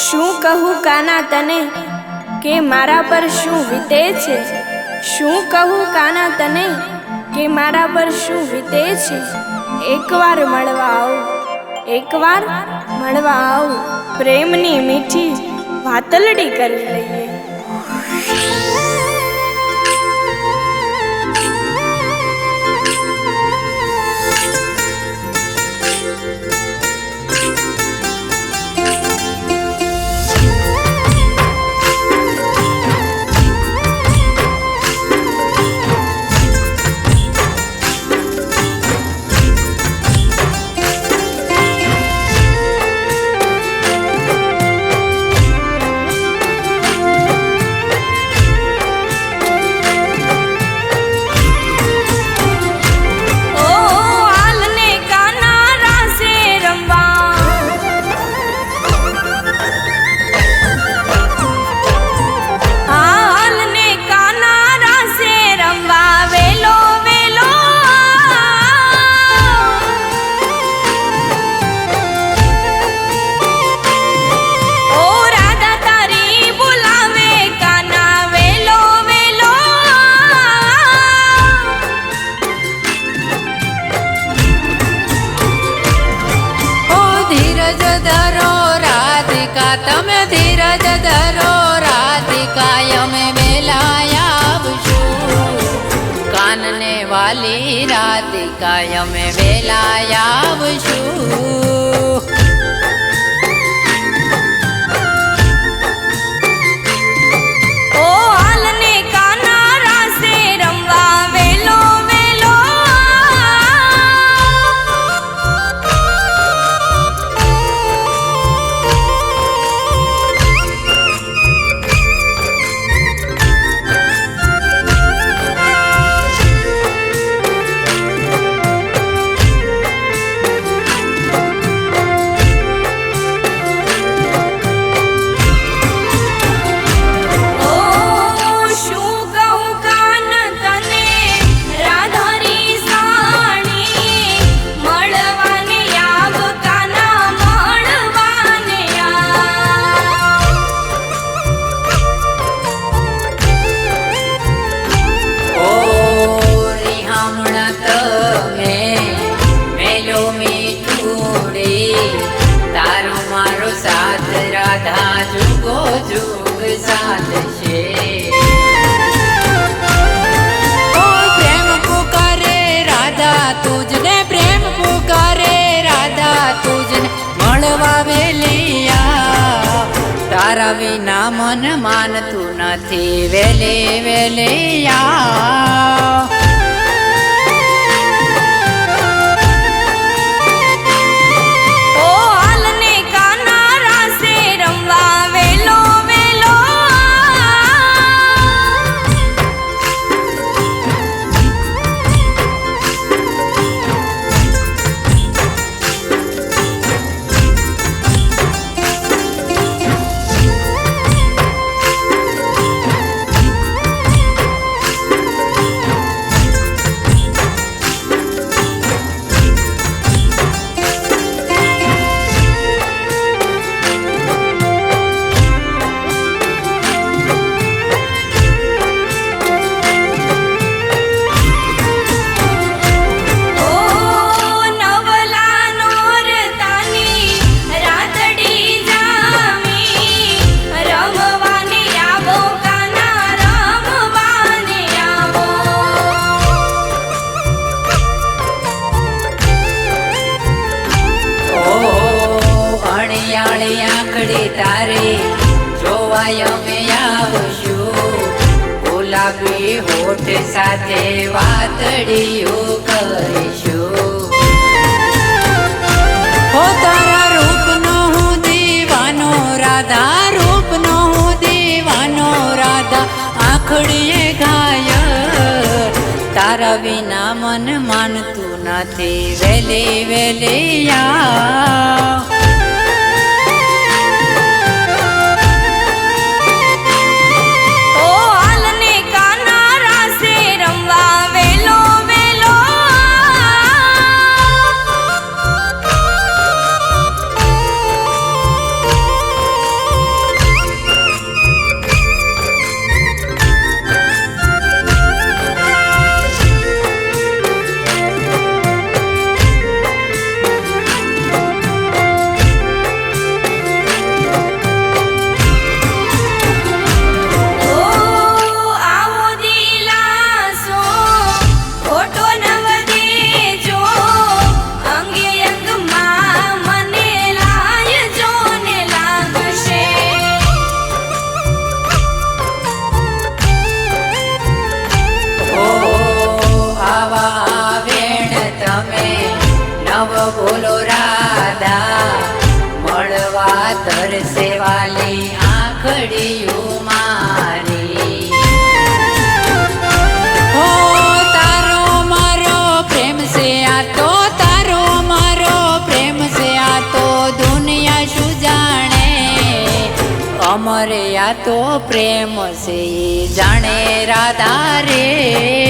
શું કહું કાના તને કે મારા પર શું વીતે છે? શું કહું કાના તને કે મારા પર શું વીતે છે? એકવાર મળવા આવ, એકવાર મળવા આવ, પ્રેમની મીઠી વાતલડી કરી લઈએ. તમે ધીરજ ધરો રાધિકા અમે વેલાયા આવશું. કાનને વાલી રાધિકા અમે વેલાયા આવશું. જુગો જુગ સાથ છે. પ્રેમ પુકારે રાધા તુજને, પ્રેમ પુકારે રાધા તુજને મળવા વેલિયા. તારા વિના મન માનતું નથી વેલે વેલિયા. તારે જોવાય અમે આવશું. ગુલાબી હોઠ સાથે વાતડીઓ કરીશું. હો તારા રૂપનો હું દીવાનો રાધા, રૂપનો હું દીવાનો રાધા. આંખડીએ ઘાયલ તારા વિના મન માનતું નથી વેલે વેલિયા. તરસે વાલી આંખડીયું મારી. હો તારો મારો પ્રેમ સે આ તો, તારો મારો પ્રેમ સે આ તો દુનિયા શું જાણે, અમારે આ તો પ્રેમ સે જાણે રાધા રે.